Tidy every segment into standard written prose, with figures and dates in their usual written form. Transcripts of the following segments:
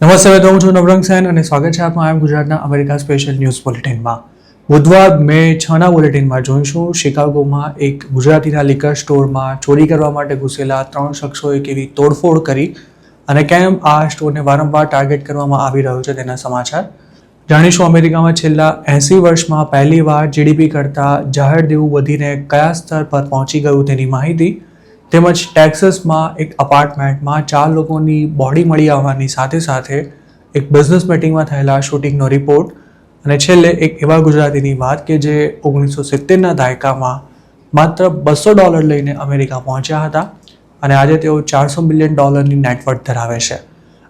નમસ્તે મિત્રો, હું છું નવરંગ સેન અને સ્વાગત છે આપનું આઈ ગુજરાતના અમેરિકા સ્પેશિયલ ન્યૂઝ બુલેટિનમાં. બુધવાર મે 6ના બુલેટિનમાં જોઈશું શિકાગોમાં એક ગુજરાતીના લિકર સ્ટોરમાં ચોરી કરવા માટે ઘૂસેલા 3 શખ્સોએ કેવી તોડફોડ કરી અને કેમ આ સ્ટોરને વારંવાર ટાર્ગેટ કરવામાં આવી રહ્યો છે તેના સમાચાર જાણીશું. અમેરિકામાં છેલ્લા 80 વર્ષમાં પહેલીવાર જીડીપી કરતાં જાહેર દેવું વધીને કયા સ્તર પર પહોંચી ગયું તેની માહિતી, તેમજ ટેક્સાસમાં એક અપાર્ટમેન્ટમાં 4 લોકોની બોડી મળી આવવાની સાથે સાથે એક બિઝનેસ મીટિંગમાં થયેલા શૂટિંગનો રિપોર્ટ અને છેલ્લે એક એવા ગુજરાતીની વાત કે જે 1970ના દાયકામાં માત્ર $200 લઈને અમેરિકા પહોંચ્યા હતા અને આજે તેઓ $400 મિલિયન નેટવર્થ ધરાવે છે.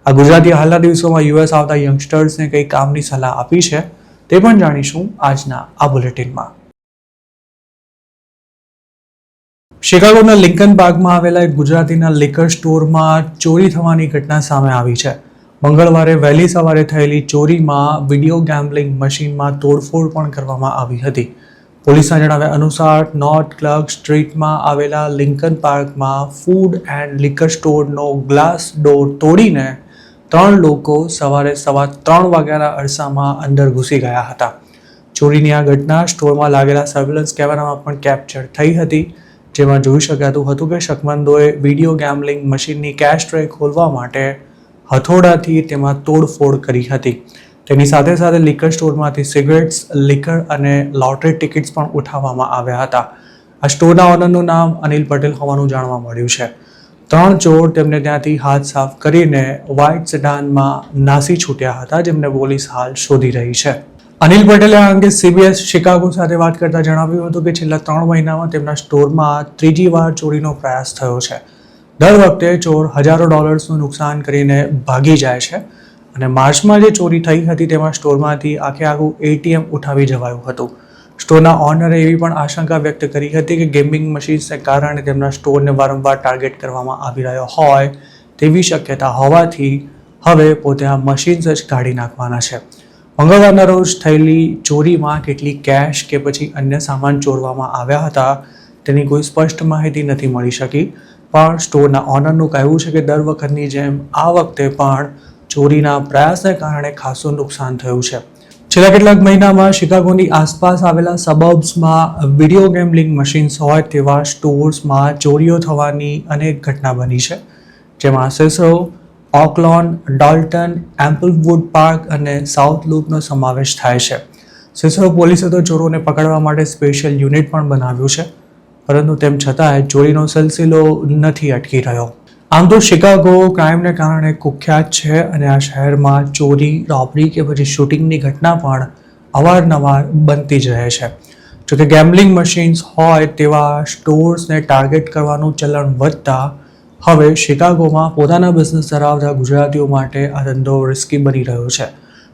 આ ગુજરાતી હાલના દિવસોમાં યુએસ આવતા યંગસ્ટર્સને કઈ કામની સલાહ આપી છે તે પણ જાણીશું આજના આ બુલેટિનમાં. શિકાગોના લિંકન પાર્કમાં આવેલા એક ગુજરાતીના લિકર સ્ટોરમાં ચોરી થવાની ઘટના સામે આવી છે. મંગળવારે વહેલી સવારે થયેલી ચોરીમાં વિડીયો ગેમ્બલિંગ મશીનમાં તોડફોડ પણ કરવામાં આવી હતી. પોલીસના જણાવ્યા અનુસાર નોર્થ ક્લર્ક સ્ટ્રીટમાં આવેલા લિંકન પાર્કમાં ફૂડ એન્ડ લિકર સ્ટોરનો ગ્લાસ ડોર તોડીને 3 લોકો સવારે 3:15 વાગ્યાના અરસામાં અંદર ઘૂસી ગયા હતા. ચોરીની આ ઘટના સ્ટોરમાં લાગેલા સર્વેલન્સ કેમેરામાં પણ કેપ્ચર થઈ હતી, જેમાં જોઈ શકાતું હતું કે શકમંદોએ વિડીયો ગેમ્બલિંગ મશીનની કેશ ટ્રે ખોલવા માટે હથોડાથી તેમાં તોડફોડ કરી હતી. તેની સાથે સાથે લિકર સ્ટોરમાંથી સિગરેટ્સ, લિકર અને લોટરી ટિકિટ્સ પણ ઉઠાવવામાં આવ્યા હતા. આ સ્ટોરના ઓનરનું નામ અનિલ પટેલ હોવાનું જાણવા મળ્યું છે. 3 ચોર તેમને ત્યાંથી હાથ સાફ કરીને વ્હાઇટ સેડાનમાં નાસી છૂટ્યા હતા, જેમને પોલીસ હાલ શોધી રહી છે. અનિલ પટેલે આ અંગે CBS શિકાગો સાથે વાત કરતા જણાવ્યું હતું કે છેલ્લા 3 મહિનામાં તેમના સ્ટોરમાં 3જી વાર ચોરીનો પ્રયાસ થયો છે. દર વખતે ચોર હજારો ડોલર્સનું નુકસાન કરીને ભાગી જાય છે અને માર્ચમાં જે ચોરી થઈ હતી તેમાં સ્ટોરમાંથી આખું ATM ઉઠાવી જવાયું હતું. સ્ટોરના ઓનરે એવી પણ આશંકા વ્યક્ત કરી હતી કે ગેમિંગ મશીન્સને કારણે તેમના સ્ટોરને વારંવાર ટાર્ગેટ કરવામાં આવી રહ્યો હોય તેવી શક્યતા હોવાથી હવે પોતે આ મશીન્સ જ કાઢી નાખવાના છે. મંગળવારના રોજ થયેલી ચોરીમાં કેટલી કેશ કે પછી અન્ય સામાન ચોરવામાં આવ્યા હતા તેની કોઈ સ્પષ્ટ માહિતી નથી મળી શકી, પણ સ્ટોરના ઓનરનું કહેવું છે કે દર વખતની જેમ આ વખતે પણ ચોરીના પ્રયાસને કારણે ખાસું નુકસાન થયું છે. છેલ્લા કેટલાક મહિનામાં શિકાગોની આસપાસ આવેલા સબર્બ્સમાં વિડીયો ગેમ્બલિંગ મશીન્સ હોય તેવા સ્ટોર્સમાં ચોરીઓ થવાની અનેક ઘટના બની છે, જેમાં સિસરો, ઓકલોન, ડોલ્ટન, એમ્પલવુડ પાર્ક અને સાઉથ લૂપનો સમાવેશ થાય છે. સિસરો પોલીસે તો ચોરોને પકડવા માટે સ્પેશિયલ યુનિટ પણ બનાવ્યું છે, પરંતુ તેમ છતાંય ચોરીનો સિલસિલો નથી અટકી રહ્યો. આમ તો શિકાગો ક્રાઇમને કારણે કુખ્યાત છે અને આ શહેરમાં ચોરી, રોબરી કે પછી શૂટિંગની ઘટના પણ અવારનવાર બનતી જ રહે છે. જોકે ગેમ્બલિંગ મશીન્સ હોય તેવા સ્ટોર્સને ટાર્ગેટ કરવાનું ચલણ વધતા હવે શિકાગોમાં પોતાના બિઝનેસ ધરાવતા ગુજરાતીઓ માટે આ ધંધો રિસ્કી બની રહ્યો છે.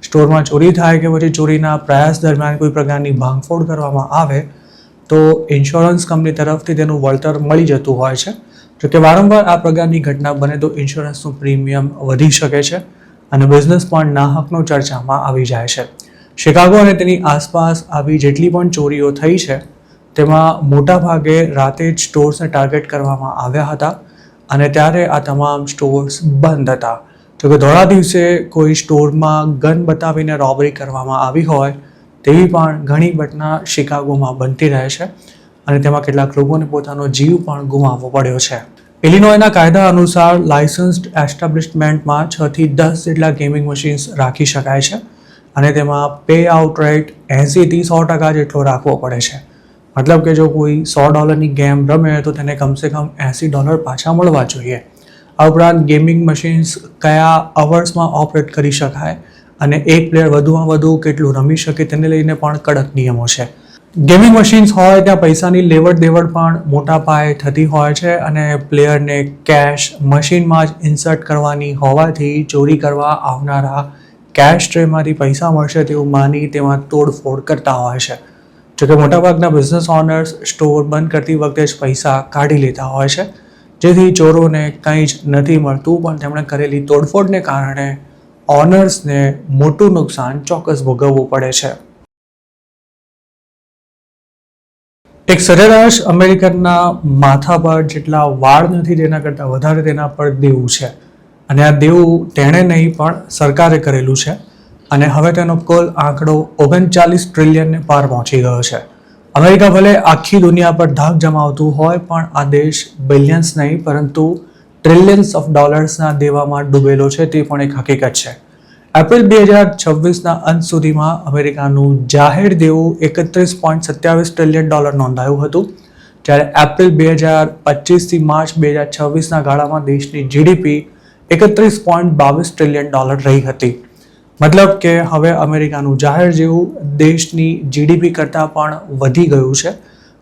સ્ટોરમાં ચોરી થાય કે પછી ચોરીના પ્રયાસ દરમિયાન કોઈ પ્રકારની ભાંગફોડ કરવામાં આવે તો ઇન્સ્યોરન્સ કંપની તરફથી તેનું વળતર મળી જતું હોય છે. જોકે વારંવાર આ પ્રકારની ઘટના બને તો ઇન્સ્યોરન્સનું પ્રીમિયમ વધી શકે છે અને બિઝનેસ પણ નાહકનો ચર્ચામાં આવી જાય છે. શિકાગો અને તેની આસપાસ આવી જેટલી પણ ચોરીઓ થઈ છે તેમાં મોટાભાગે રાતે જ સ્ટોર્સને ટાર્ગેટ કરવામાં આવ્યા હતા અને ત્યારે આ તમામ સ્ટોર્સ બંધ હતા. જોકે ધોળા દિવસે કોઈ સ્ટોરમાં ગન બતાવીને રોબરી કરવામાં આવી હોય તેવી પણ ઘણી ઘટના શિકાગોમાં બનતી રહે છે અને તેમાં કેટલાક લોકોને પોતાનો જીવ પણ ગુમાવવો પડ્યો છે. ઇલિનોયના કાયદા અનુસાર લાયસન્સ્ડ એસ્ટાબ્લિશમેન્ટમાં 6 થી 10 જેટલા ગેમિંગ મશીન્સ રાખી શકાય છે અને તેમાં પે આઉટ રેટ 80 થી 100% જેટલો રાખવો પડે છે. મતલબ કે જો કોઈ $100ની ગેમ રમે તો તેને કમસે કમ $80 પાછા મળવા જોઈએ. આ ઉપરાંત ગેમિંગ મશીન્સ કયા અવર્સમાં ઓપરેટ કરી શકાય અને એક પ્લેયર વધુમાં વધુ કેટલું રમી શકે તેને લઈને પણ કડક નિયમો છે. ગેમિંગ મશીન્સ હોય ત્યાં પૈસાની લેવડ દેવડ પણ મોટા પાયે થતી હોય છે અને પ્લેયરને કેશ મશીનમાં જ ઇન્સર્ટ કરવાની હોવાથી ચોરી કરવા આવનારા કેશ ટ્રેમાંથી પૈસા મળશે તેવું માની તેમાં તોડફોડ કરતા હોય છે. જોકે મોટાભાગના બિઝનેસ ઓનર્સ સ્ટોર બંધ કરતી વખતે જ પૈસા કાઢી લેતા હોય છે, જેથી ચોરોને કંઈ જ નથી મળતું, પણ તેમણે કરેલી તોડફોડને કારણે ઓનર્સને મોટું નુકસાન ચોક્કસ ભોગવવું પડે છે. એક સરેરાશ અમેરિકનના માથા પર જેટલા વાળ નથી તેના કરતાં વધારે તેના પર દેવું છે. અને આ દેવું તેણે નહીં પણ સરકારે કરેલું છે અને હવે તેનો કુલ આંકડો 39 ટ્રિલિયનને પાર પહોંચી ગયો છે. અમેરિકા ભલે આખી દુનિયા પર ધાક જમાવતું હોય પણ આ દેશ બિલિયન્સ નહીં પરંતુ ટ્રિલિયન્સ ઓફ ડોલર્સના દેવામાં ડૂબેલો છે તે પણ એક હકીકત છે. એપ્રિલ 2026ના અંત સુધીમાં અમેરિકાનું જાહેર દેવું $31.27 ટ્રિલિયન નોંધાયું હતું, જ્યારે એપ્રિલ 2025થી માર્ચ 2026ના ગાળામાં દેશની જીડીપી $31.22 ટ્રિલિયન રહી હતી. મતલબ કે હવે અમેરિકાનું જાહેર દેવું દેશની જીડીપી કરતાં પણ વધી ગયું છે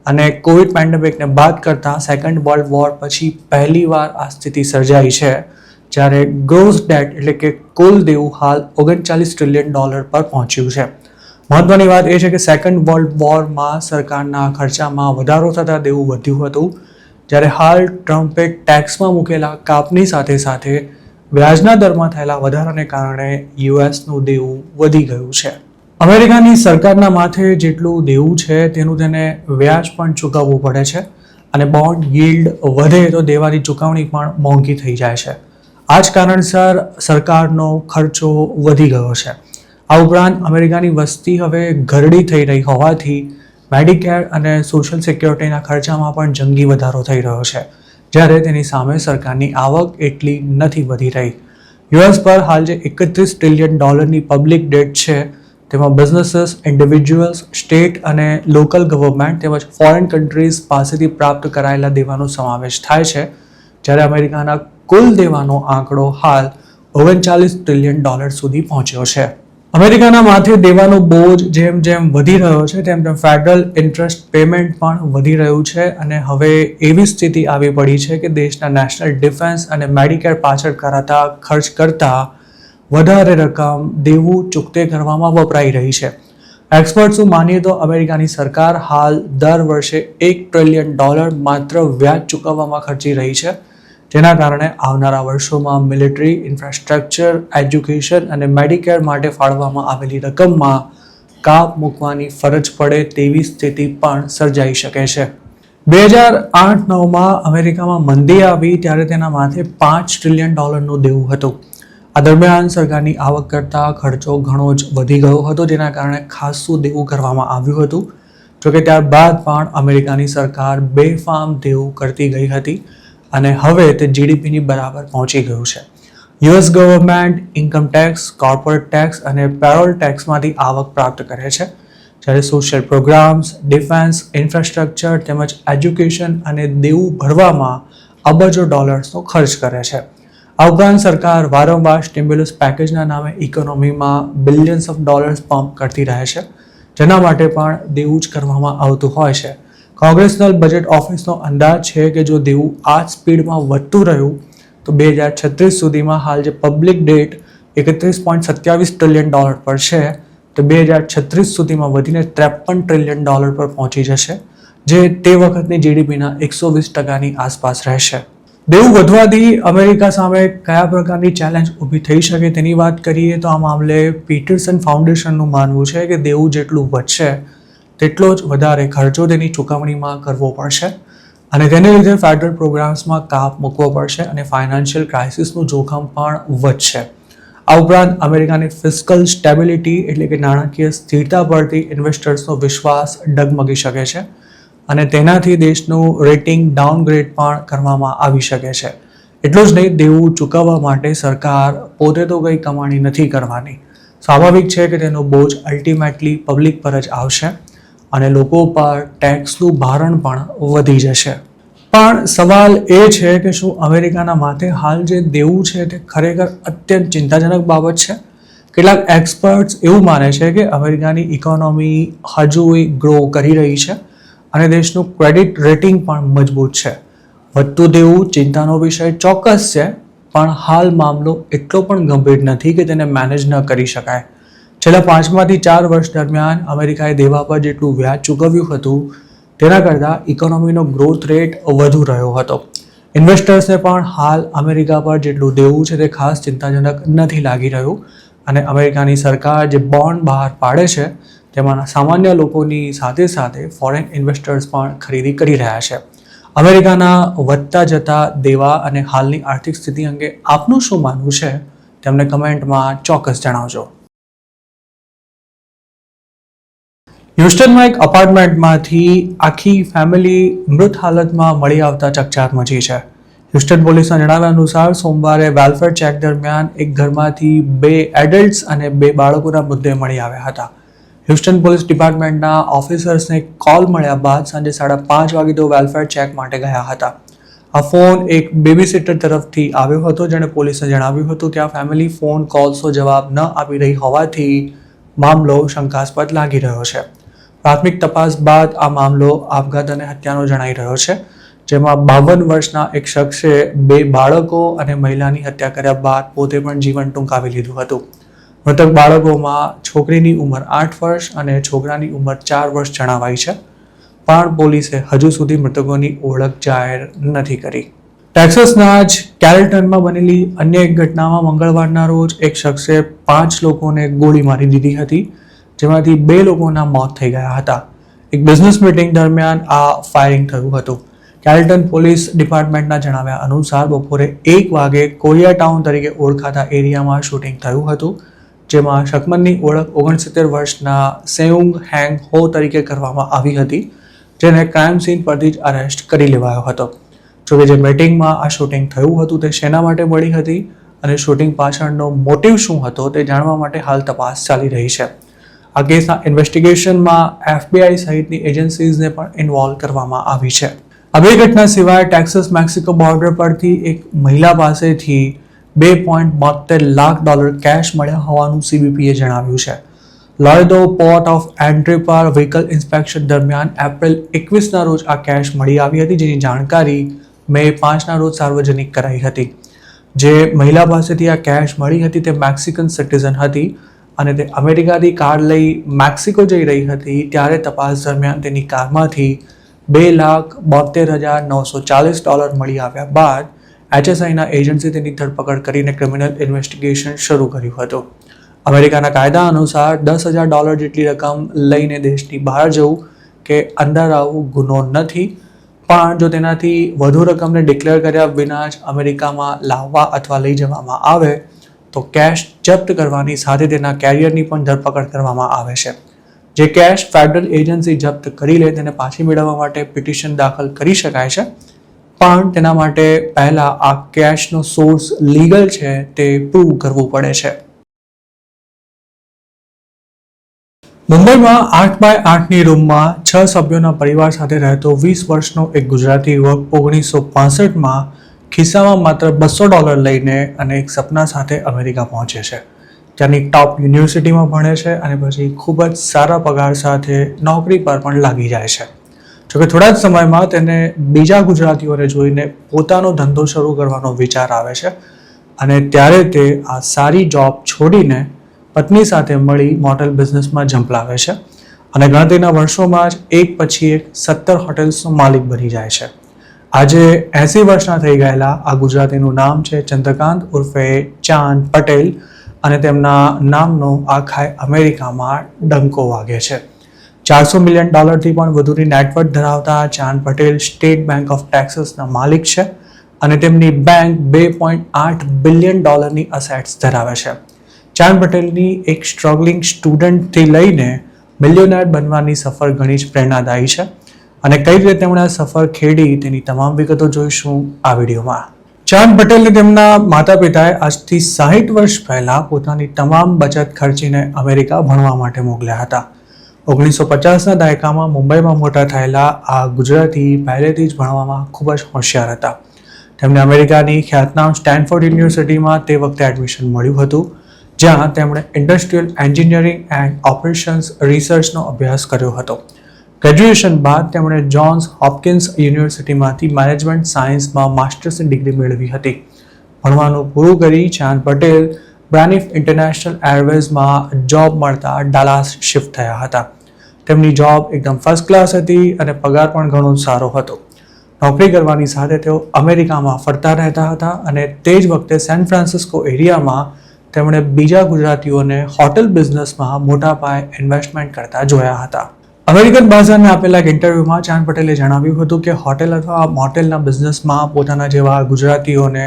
અને કોવિડ પેન્ડેમિકને બાદ કરતાં સેકન્ડ વર્લ્ડ વોર પછી પહેલીવાર આ સ્થિતિ સર્જાઈ છે, જ્યારે ગ્રોસ ડેટ એટલે કે કુલ દેવું હાલ $39 ટ્રિલિયન પર પહોંચ્યું છે. મહત્વની વાત એ છે કે સેકન્ડ વર્લ્ડ વોરમાં સરકારના ખર્ચામાં વધારો થતાં દેવું વધ્યું હતું, જ્યારે હાલ ટ્રમ્પે ટેક્સમાં મૂકેલા કાપની સાથે સાથે વ્યાજના દરમાં થયેલા વધારાને કારણે યુએસનું દેવું વધી ગયું છે. અમેરિકાની સરકારના માથે જેટલું દેવું છે તેનું તેને વ્યાજ પણ ચૂકવવું પડે છે અને બોન્ડ yieldવધે તો દેવાની ચૂકવણી પણ મોંઘી થઈ જાય છે. આ જ કારણસર સરકારનો ખર્ચો વધી ગયો છે. આ ઉપરાંત અમેરિકાની વસ્તી હવે ઘરડી થઈ રહી હોવાથી મેડિકેર અને સોશિયલ સિક્યોરિટીના ખર્ચામાં પણ જંગી વધારો થઈ રહ્યો છે, જ્યારે તેની સામે સરકારની આવક એટલી નથી વધી રહી. યુએસ પર હાલ જે $31 ટ્રિલિયન પબ્લિક ડેટ છે તેમાં બિઝનેસીસ, ઇન્ડિવિજ્યુઅલ્સ, સ્ટેટ અને લોકલ ગવર્મેન્ટ તેમજ ફોરેન કન્ટ્રીઝ પાસેથી પ્રાપ્ત કરાયેલા દેવાનો સમાવેશ થાય છે, જ્યારે અમેરિકાના કુલ દેવાનો આંકડો હાલ $39 ટ્રિલિયન સુધી પહોંચ્યો છે. અમેરિકાના માથે દેવાનો બોજ જેમ જેમ વધી રહ્યો છે તેમ તેમ ફેડરલ ઇન્ટરેસ્ટ પેમેન્ટ પણ વધી રહ્યું છે અને હવે એવી સ્થિતિ આવી પડી છે કે દેશના નેશનલ ડિફેન્સ અને મેડિકેર પાછળ કરાતા ખર્ચ કરતાં વધારે રકમ દેવું ચૂકતે કરવામાં વપરાઈ રહી છે. એક્સપર્ટ્સનું માનીએ તો અમેરિકાની સરકાર હાલ દર વર્ષે $1 ટ્રિલિયન માત્ર વ્યાજ ચૂકવવામાં ખર્ચી રહી છે, જેના કારણે આવનારા વર્ષોમાં મિલિટરી, ઇન્ફ્રાસ્ટ્રક્ચર, એજ્યુકેશન અને મેડિકેર માટે ફાળવવામાં આવેલી રકમમાં કાપ મૂકવાની ફરજ પડે તેવી સ્થિતિ પણ સર્જાઈ શકે છે. 2008-9માં અમેરિકામાં મંદી આવી ત્યારે તેના માથે $5 ટ્રિલિયન દેવું હતું. આ દરમિયાન સરકારની આવક કરતાં ખર્ચો ઘણો જ વધી ગયો હતો, જેના કારણે ખાસું દેવું કરવામાં આવ્યું હતું. જોકે ત્યારબાદ પણ અમેરિકાની સરકાર બેફામ દેવું કરતી ગઈ હતી અને હવે તે જીડીપીની બરાબર પહોંચી ગયું છે. US government income tax, corporate tax અને પેરોલ ટેક્સમાંથી આવક પ્રાપ્ત કરે છે, જ્યારે સોશિયલ પ્રોગ્રામ્સ, ડિફેન્સ, ઇન્ફ્રાસ્ટ્રક્ચર તેમજ એજ્યુકેશન અને દેવું ભરવામાં અબજો ડોલર્સનો ખર્ચ કરે છે. આ ઉપરાંત સરકાર વારંવાર સ્ટિમ્યુલસ પેકેજના નામે ઇકોનોમીમાં બિલિયન્સ ઓફ ડોલર્સ પમ્પ કરતી રહે છે, જેના માટે પણ દેવું જ કરવામાં આવતું હોય છે. કોંગ્રેશનલ બજેટ ઓફિસનો અંદાજ છે કે જો દેવું આ જ સ્પીડમાં વધતું રહ્યું તો 2036 સુધીમાં હાલ જે પબ્લિક ડેટ $31.27 ટ્રિલિયન પર છે તો 2036 સુધીમાં વધીને $53 ટ્રિલિયન પર પહોંચી જશે, જે તે વખતની જીડીપીના 120% આસપાસ રહેશે. દેવું વધવાથી અમેરિકા સામે કયા પ્રકારની ચેલેન્જ ઊભી થઈ શકે તેની વાત કરીએ તો આ મામલે પીટરસન ફાઉન્ડેશનનું માનવું છે કે દેવું જેટલું વધશે તેટલો જ વધારે ખર્ચો તેની ચૂકવણીમાં કરવો પડશે અને તેને લીધે ફેડરલ પ્રોગ્રામ્સમાં કાપ મૂકવો પડશે અને ફાઇનાન્શિયલ ક્રાઇસિસનું જોખમ પણ વધશે. આ ઉપરાંત અમેરિકાની ફિસ્કલ સ્ટેબિલિટી એટલે કે નાણાકીય સ્થિરતા પરથી ઇન્વેસ્ટર્સનો વિશ્વાસ ડગમગી શકે છે અને તેનાથી દેશનું રેટિંગ ડાઉનગ્રેડ પણ કરવામાં આવી શકે છે. એટલું જ નહીં, દેવું ચૂકવવા માટે સરકાર પોતે તો કંઈ કમાણી નથી કરવાની. સ્વાભાવિક છે કે તેનો બોજ અલ્ટિમેટલી પબ્લિક પર જ આવશે અને લોકો પર ટેક્સનું ભારણ પણ વધી જશે. પણ સવાલ એ છે કે શું અમેરિકાના માથે હાલ જે દેવું છે તે ખરેખર અત્યંત ચિંતાજનક બાબત છે? કેટલાક એક્સપર્ટ્સ એવું માને છે કે અમેરિકાની ઇકોનોમી હજુ ગ્રો કરી રહી છે અને દેશનું ક્રેડિટ રેટિંગ પણ મજબૂત છે. વધતું દેવું ચિંતાનો વિષય ચોક્કસ છે, પણ હાલ મામલો એટલો પણ ગંભીર નથી કે તેને મેનેજ ન કરી શકાય. છેલ્લા 5માંથી 4 વર્ષ દરમિયાન અમેરિકાએ દેવા પર જેટલું વ્યાજ ચૂકવ્યું હતું તેના કરતાં ઇકોનોમીનો ગ્રોથ રેટ વધુ રહ્યો હતો. ઇન્વેસ્ટર્સને પણ હાલ અમેરિકા પર જેટલું દેવું છે તે ખાસ ચિંતાજનક નથી લાગી રહ્યું અને અમેરિકાની સરકાર જે બોન્ડ બહાર પાડે છે તેમાંના સામાન્ય લોકોની સાથે સાથે ફોરેન ઇન્વેસ્ટર્સ પણ ખરીદી કરી રહ્યા છે. અમેરિકાના વધતા જતા દેવા અને હાલની આર્થિક સ્થિતિ અંગે આપનું શું માનવું છે તેમને કમેન્ટમાં ચોક્કસ જણાવજો. હ્યુસ્ટનમાં એક અપાર્ટમેન્ટમાંથી આખી ફેમિલી મૃત હાલતમાં મળી આવતા ચકચાર મચી છે. હ્યુસ્ટન પોલીસના જણાવ્યા અનુસાર સોમવારે વેલફેર ચેક દરમિયાન એક ઘરમાંથી 2 એડલ્ટ્સ અને 2 બાળકોના મૃતદેહ મળી આવ્યા હતા. હ્યુસ્ટન પોલીસ ડિપાર્ટમેન્ટના ઓફિસર્સને કોલ મળ્યા બાદ સાંજે 5:30 વાગે તેઓ વેલફેર ચેક માટે ગયા હતા. આ ફોન એક બેબીસિટર તરફથી આવ્યો હતો, જેણે પોલીસને જણાવ્યું હતું કે આ ફેમિલી ફોન કોલ્સનો જવાબ ન આપી રહી હોવાથી મામલો શંકાસ્પદ લાગી રહ્યો છે. પ્રાથમિક તપાસ બાદ આ મામલો આપઘાત અને હત્યાનો જણાઈ રહ્યો છે, જેમાં 52 વર્ષના એક શખ્સે 2 બાળકો અને મહિલાની હત્યા કર્યા બાદ પોતે પણ જીવન ટૂંકાવી લીધું હતું. મૃતક બાળકોમાં છોકરીની ઉંમર 8 વર્ષ અને છોકરાની ઉંમર 4 વર્ષ જણાવાઈ છે, પણ પોલીસે હજુ સુધી મૃતકોની ઓળખ જાહેર નથી કરી. ટેક્સાસના જ કેરલ્ટનમાં બનેલી અન્ય એક ઘટનામાં મંગળવારના રોજ એક શખ્સે 5 લોકોને ગોળી મારી દીધી હતી, જેમાંથી 2 લોકોના મોત થઈ ગયા હતા. એક બિઝનેસ મીટિંગ દરમિયાન આ ફાયરિંગ થયું હતું. કેરલ્ટન પોલીસ ડિપાર્ટમેન્ટના જણાવ્યા અનુસાર બપોરે 1 વાગે કોરિયા ટાઉન તરીકે ઓળખાતા એરિયામાં શૂટિંગ થયું હતું, જેમાં શકમનની ઓળખ 69 વર્ષના સેઉંગ હેંગ હો તરીકે કરવામાં આવી હતી, જેને ક્રાઇમ સીન પરથી જ અરેસ્ટ કરી લેવાયો હતો. જોકે જે મીટિંગમાં આ શૂટિંગ થયું હતું તે શેના માટે મળી હતી અને શૂટિંગ પાછળનો મોટિવ શું હતો તે જાણવા માટે હાલ તપાસ ચાલી રહી છે. આ કેસના ઇન્વેસ્ટિગેશનમાં FBI સહિતની એજન્સીઝને પણ ઇન્વોલ્વ કરવામાં આવી છે. આ 2 ઘટના સિવાય ટેક્સાસ મેક્સિકો બોર્ડર પરથી એક મહિલા પાસેથી $2.72 લાખ કેશ મળ્યા હોવાનું CBPએ જણાવ્યું છે. લોયદો પોર્ટ ઓફ એન્ટ્રી પર વ્હીકલ ઇન્સ્પેક્શન દરમિયાન એપ્રિલ 21ના રોજ આ કેશ મળી આવી હતી, જેની જાણકારી મે 5ના રોજ સાર્વજનિક કરાઈ હતી. જે મહિલા પાસેથી આ કેશ મળી હતી તે મેક્સિકન સિટીઝન હતી અને તે અમેરિકાથી કાર લઈ મેક્સિકો જઈ રહી હતી ત્યારે તપાસ દરમિયાન તેની કારમાંથી $2,72,940 મળી આવ્યા બાદ HSIના એજન્સી તેની ધરપકડ કરીને ક્રિમિનલ ઇન્વેસ્ટિગેશન શરૂ કર્યું હતું. અમેરિકાના કાયદા અનુસાર $10,000 જેટલી રકમ લઈને દેશની બહાર જવું કે અંદર આવવું ગુનો નથી, પણ જો તેનાથી વધુ રકમને ડિક્લેર કર્યા વિના જ અમેરિકામાં લાવવા અથવા લઈ જવામાં આવે તો કેશ જપ્ત કરવાની સાથે તેના કેરિયરની પણ ધરપકડ કરવામાં આવે છે. જે કેશ ફેડરલ એજન્સી જપ્ત કરી લે તેને પાછી મેળવવા માટે પિટિશન દાખલ કરી શકાય છે, પણ તેના માટે પહેલા આ કેશનો સોર્સ લીગલ છે તે પ્રૂવ કરવું પડે છે. મુંબઈમાં 8x8ની રૂમમાં 6 સભ્યોના પરિવાર સાથે રહેતો 20 વર્ષનો એક ગુજરાતી યુવક 1965માં ખિસ્સામાં માત્ર $200 લઈને અને એક સપના સાથે અમેરિકા પહોંચે છે. ત્યાંની ટોપ યુનિવર્સિટીમાં ભણે છે અને પછી ખૂબ જ સારા પગાર સાથે નોકરી પર પણ લાગી જાય છે. જોકે થોડા જ સમયમાં તેને બીજા ગુજરાતીઓને જોઈને પોતાનો ધંધો શરૂ કરવાનો વિચાર આવે છે અને ત્યારે તે આ સારી જોબ છોડીને પત્ની સાથે મળી મોટેલ બિઝનેસમાં ઝંપલાવે છે અને ગણતરીના વર્ષોમાં જ એક પછી એક 17 હોટેલ્સનો માલિક બની જાય છે. આજે 80 વર્ષના થઈ ગયેલા આ ગુજરાતીનું નામ છે ચંદ્રકાંત ઉર્ફે ચાંદ પટેલ અને તેમના નામનો આખા અમેરિકામાં ડંકો વાગે છે. $400 મિલિયન પણ વધુની નેટવર્થ ધરાવતા ચાંદ પટેલ સ્ટેટ બેંક ઓફ ટેક્સાસના માલિક છે અને તેમની બેંક $2.8 બિલિયન અસેટ્સ ધરાવે છે. ચાંદ પટેલની એક સ્ટ્રગલિંગ સ્ટુડન્ટથી લઈને મિલિયોનેર બનવાની સફર ઘણી જ પ્રેરણાદાયી છે અને કઈ રીતે તેમણે આ સફર ખેડી તેની તમામ વિગતો જોઈશું આ વિડીયોમાં. ચાંદ પટેલને તેમના માતા પિતાએ આજથી 60 વર્ષ પહેલા પોતાની તમામ બચત ખર્ચીને અમેરિકા ભણવા માટે મોકલ્યા હતા. 1950ના દાયકામાં મુંબઈમાં મોટા થયેલા આ ગુજરાતી પહેલેથી જ ભણવામાં ખૂબ જ હોશિયાર હતા. તેમને અમેરિકાની ખ્યાતનામ સ્ટેનફોર્ડ યુનિવર્સિટીમાં તે વખતે એડમિશન મળ્યું હતું, જ્યાં તેમણે ઇન્ડસ્ટ્રીયલ એન્જિનિયરિંગ એન્ડ ઓપરેશન્સ રિસર્ચનો અભ્યાસ કર્યો હતો. ગ્રેજ્યુએશન બાદ તેમણે જ્હોન્સ હોપકિન્સ યુનિવર્સિટીમાંથી મેનેજમેન્ટ સાયન્સમાં માસ્ટર્સની ડિગ્રી મેળવી હતી. ભણવાનું પૂરું કરી ચાંદ પટેલ બ્રાનિફ ઇન્ટરનેશનલ એરવેઝમાં જોબ મળતા ડાલાસ શિફ્ટ થયા હતા. તેમની જોબ એકદમ ફર્સ્ટ ક્લાસ હતી અને પગાર પણ ઘણો સારો હતો. નોકરી કરવાની સાથે તેઓ અમેરિકામાં ફરતા રહેતા હતા અને તે જ વખતે સેન ફ્રાન્સિસ્કો એરિયામાં તેમણે બીજા ગુજરાતીઓને હોટેલ બિઝનેસમાં મોટા પાયે ઇન્વેસ્ટમેન્ટ કરતા જોયા હતા. અમેરિકન બાઝારને આપેલા એક ઇન્ટરવ્યૂમાં ચાંદ પટેલે જણાવ્યું હતું કે હોટેલ અથવા મોટેલના બિઝનેસમાં પોતાના જેવા ગુજરાતીઓને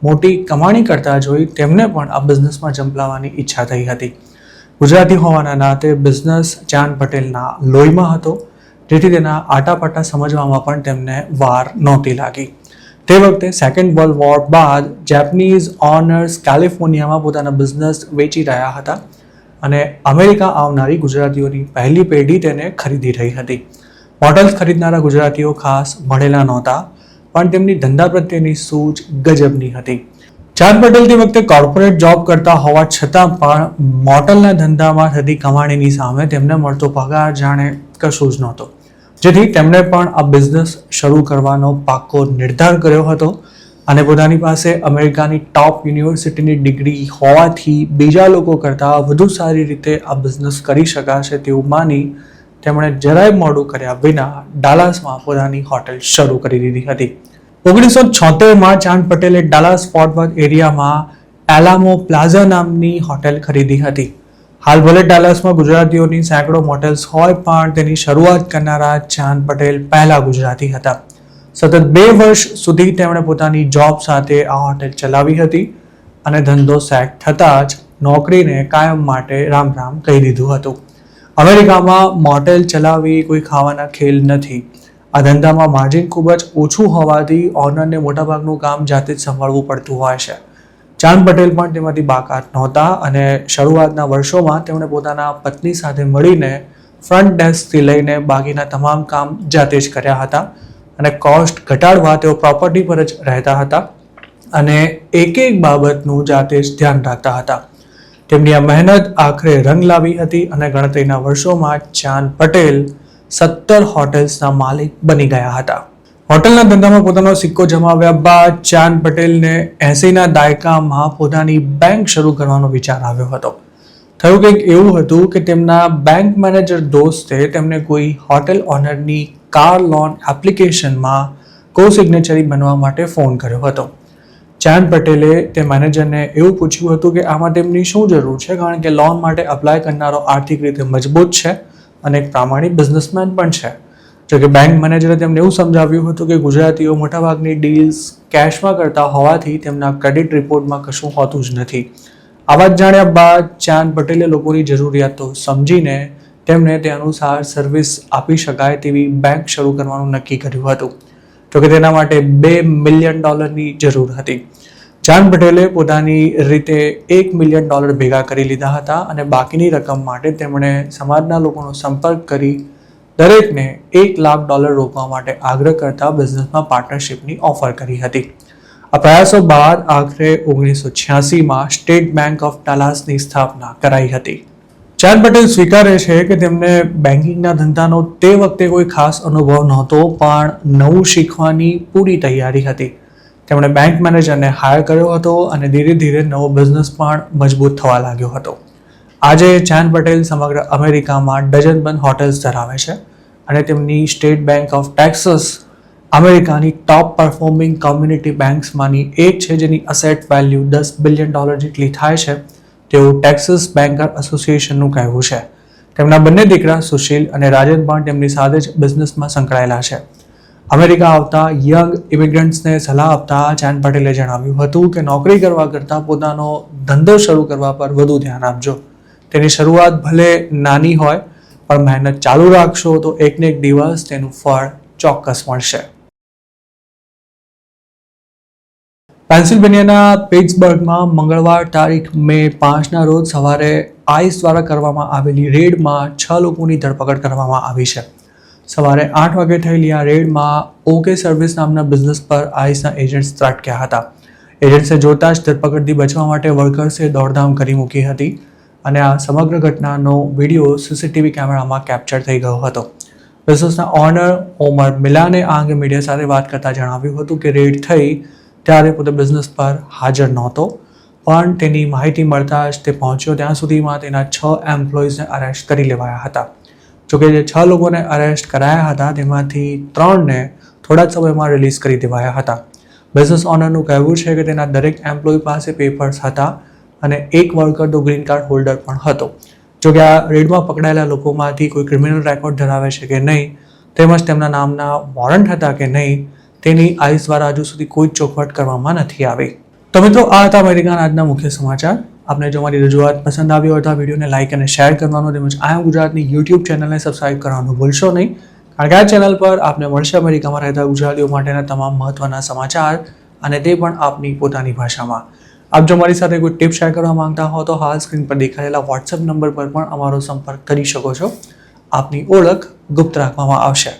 મોટી કમાણી કરતા જોઈ તેમને પણ આ બિઝનેસમાં ઝંપલાવવાની ઈચ્છા થઈ હતી. ગુજરાતી હોવાના નાતે બિઝનેસ ચાંદ પટેલના લોહીમાં હતો, જેથી તેના આટાપાટા સમજવામાં પણ તેમને વાર નહોતી લાગી. તે વખતે સેકન્ડ વર્લ્ડ વોર બાદ જેપનીઝ ઓનર્સ કેલિફોર્નિયામાં પોતાના બિઝનેસ વેચી રહ્યા હતા અને અમેરિકા આવનારી ગુજરાતીઓની પહેલી પેઢી તેને ખરીદી રહી હતી. મોટેલ્સ ખરીદનારા ગુજરાતીઓ ખાસ ભણેલા નહોતા, પણ તેમની ધંધા પ્રત્યેની સૂઝ ગજબની હતી. ચાંદ પટેલ તે વખતે કોર્પોરેટ જોબ કરતા હોવા છતાં પણ મોટેલના ધંધામાં થતી કમાણીની સામે તેમને મળતો પગાર જાણે કશું જ નહોતો, જેથી તેમણે પણ આ બિઝનેસ શરૂ કરવાનો પાક્કો નિર્ધાર કર્યો હતો અને પોતાની પાસે અમેરિકાની ટોપ યુનિવર્સિટીની ડિગ્રી હોવાથી બીજા લોકો કરતાં વધુ સારી રીતે આ બિઝનેસ કરી શકાશે તેવું માની તેમણે જરાય મોડું કર્યા વિના ડાલાસમાં પોતાની હોટેલ શરૂ કરી દીધી હતી. 1976માં ચાંદ પટેલે ડાલાસ ફોર્ટ વર્થ એરિયામાં એલામો પ્લાઝા નામની હોટેલ ખરીદી હતી. હાલ ભલે ડાલાસમાં ગુજરાતીઓની સેંકડો મોટેલ્સ હોય, પણ તેની શરૂઆત કરનારા ચાંદ પટેલ પહેલા ગુજરાતી હતા. સતત 2 વર્ષ સુધી તેમણે પોતાની જોબ સાથે આ હોટેલ ચલાવી હતી અને ધંધો સેટ થતાં જ નોકરીને કાયમ માટે રામ રામ કહી દીધું હતું. અમેરિકામાં મોટેલ ચલાવવી કોઈ ખાવાના ખેલ નથી. આ ધંધામાં માર્જિન ખૂબ જ ઓછું હોવાથી ઓનરને મોટાભાગનું કામ જાતે જ સંભાળવું પડતું હોય છે. ચાંદ પટેલ પણ તેમાંથી બાકાત નહોતા અને શરૂઆતના વર્ષોમાં તેમણે પોતાના પત્ની સાથે મળીને ફ્રન્ટ ડેસ્કથી લઈને બાકીના તમામ કામ જાતે જ કર્યા હતા અને કોસ્ટ ઘટાડવા તેઓ પ્રોપર્ટી પર જ રહેતા હતા અને એક બાબતનું જાતે જ ધ્યાન રાખતા હતા. તેમની આ મહેનત આખરે રંગ લાવી હતી અને ગણતરીના વર્ષોમાં ચાંદ પટેલ 17 હોટેલ્સના માલિક બની ગયા હતા. હોટેલના ધંધામાં પોતાનો સિક્કો જમાવ્યા બાદ ચાંદ પટેલને 80ના દાયકામાં પોતાની બેંક શરૂ કરવાનો વિચાર આવ્યો હતો. થયું કંઈક એવું હતું કે તેમના બેંક મેનેજર દોસ્તે તેમને કોઈ હોટેલ ઓનરની કાર લોન એપ્લિકેશનમાં કો સિગ્નેચરી બનવા માટે ફોન કર્યો હતો. ચાંદ પટેલે તે મેનેજરને એવું પૂછ્યું હતું કે આમાં તેમની શું જરૂર છે, કારણ કે લોન માટે અપ્લાય કરનારો આર્થિક રીતે મજબૂત છે અને એક પ્રામાણિક બિઝનેસમેન પણ છે. જોકે બેંક મેનેજરે તેમને એવું સમજાવ્યું હતું કે ગુજરાતીઓ મોટાભાગની ડીલ્સ કેશમાં કરતા હોવાથી તેમના ક્રેડિટ રિપોર્ટમાં કશું હોતું જ નથી. આ વાત જાણ્યા બાદ ચાંદ પટેલે લોકોની જરૂરિયાતો સમજીને તેમને તે અનુસાર સર્વિસ આપી શકાય તેવી બેંક શરૂ કરવાનું નક્કી કર્યું હતું. જોકે તેના માટે $2 મિલિયન જરૂર હતી. ચાંદ પટેલે પોતાની રીતે $1 મિલિયન ભેગા કરી લીધા હતા અને બાકીની રકમ માટે તેમણે સમાજના લોકોનો સંપર્ક કરી દરેકને $1 લાખ રોકવા માટે આગ્રહ કરતા બિઝનેસમાં પાર્ટનરશિપની ઓફર કરી હતી. આ પ્રયાસો બાદ આખરે 1986માં સ્ટેટ બેંક ઓફ ડાલાસની સ્થાપના કરાઈ હતી. ચાંદ પટેલ સ્વીકારે છે કે તેમને બેન્કિંગના ધંધાનો તે વખતે કોઈ ખાસ અનુભવ નહોતો, પણ નવું શીખવાની પૂરી તૈયારી હતી. તેમણે બેંક મેનેજરને હાયર કર્યો હતો અને ધીરે ધીરે નવો બિઝનેસ પણ મજબૂત થવા લાગ્યો હતો. આજે ચાંદ પટેલ સમગ્ર અમેરિકામાં ડઝનબંધ હોટેલ્સ ધરાવે છે અને તેમની સ્ટેટ બેંક ઓફ ટેક્સાસ અમેરિકાની ટોપ પરફોર્મિંગ કોમ્યુનિટી બેંક્સમાંની એક છે, જેની અસેટ વેલ્યુ $10 બિલિયન જેટલી થાય છે તેવું ટેક્સાસ બેન્કર એસોસિએશનનું કહેવું છે. તેમના બંને દીકરા સુશીલ અને રાજન પણ તેમની સાથે જ બિઝનેસમાં સંકળાયેલા છે. અમેરિકા આવતા યંગ ઇમિગ્રન્ટ્સને સલાહ આપતા ચાંદ પટેલે જણાવ્યું હતું કે નોકરી કરવા કરતાં પોતાનો ધંધો શરૂ કરવા પર વધુ ધ્યાન આપજો. તેની શરૂઆત ભલે નાની હોય, પણ મહેનત ચાલુ રાખશો તો એકને એક દિવસ તેનું ફળ ચોક્કસ મળશે. પેન્સિલ્વેનિયાના પિટ્સબર્ગમાં મંગળવાર તારીખ મે 5ના રોજ સવારે આઈસ દ્વારા કરવામાં આવેલી રેડમાં 6 લોકોની ધરપકડ કરવામાં આવી છે. સવારે 8 વાગે થયેલી આ રેડમાં ઓકે સર્વિસ નામના બિઝનેસ પર આઈસના એજન્ટ્સ ત્રાટક્યા હતા. એજન્ટ્સે જોતા જ ધરપકડથી બચવા માટે વર્કર્સે દોડધામ કરી મૂકી હતી અને આ સમગ્ર ઘટનાનો વિડીયો સીસીટીવી કેમેરામાં કેપ્ચર થઈ ગયો હતો. બિઝનેસના ઓનર ઓમર મિલાને આ અંગે મીડિયા સાથે વાત કરતા જણાવ્યું હતું કે રેડ થઈ ત્યારે પોતે બિઝનેસ પર હાજર નહોતો, પણ તેની માહિતી મળતા જ તે પહોંચ્યો. ત્યાં સુધીમાં તેના 6 એમ્પ્લોઈઝને અરેસ્ટ કરી લેવાયા હતા. જોકે જે 6 લોકોને અરેસ્ટ કરાયા હતા તેમાંથી 3ને થોડા જ સમયમાં રિલીઝ કરી દેવાયા હતા. બિઝનેસ ઓનરનું કહેવું છે કે તેના દરેક એમ્પ્લોય પાસે પેપર્સ હતા અને એક વર્કર તો ગ્રીન કાર્ડ હોલ્ડર પણ હતો. જો કે આ રેડમાં પકડાયેલા લોકોમાંથી કોઈ ક્રિમિનલ રેકોર્ડ ધરાવે છે કે નહીં, તેમજ તેમના નામના વોરંટ હતા કે નહીં, તેની આઈસ દ્વારા હજુ સુધી કોઈ ચોખવટ કરવામાં નથી આવી. તો મિત્રો, આ હતા અમેરિકાના આજના મુખ્ય સમાચાર. આપને જો મારી રજૂઆત પસંદ આવી હોય તો આ વિડીયોને લાઇક અને શેર કરવાનું, તેમજ આઈ એમ ગુજરાતની યુટ્યુબ ચેનલને સબસ્ક્રાઇબ કરવાનું ભૂલશો નહીં, કારણ કે આ ચેનલ પર આપને મળશે અમેરિકામાં રહેતા ગુજરાતીઓ માટેના તમામ મહત્વના સમાચાર, અને તે પણ આપની પોતાની ભાષામાં. આપ જો મારી સાથે કોઈ ટિપ શેર કરવા માંગતા હો તો હાલ સ્ક્રીન પર દેખાયેલા વોટ્સએપ નંબર પર પણ અમારો સંપર્ક કરી શકો છો. આપની ઓળખ ગુપ્ત રાખવામાં આવશે.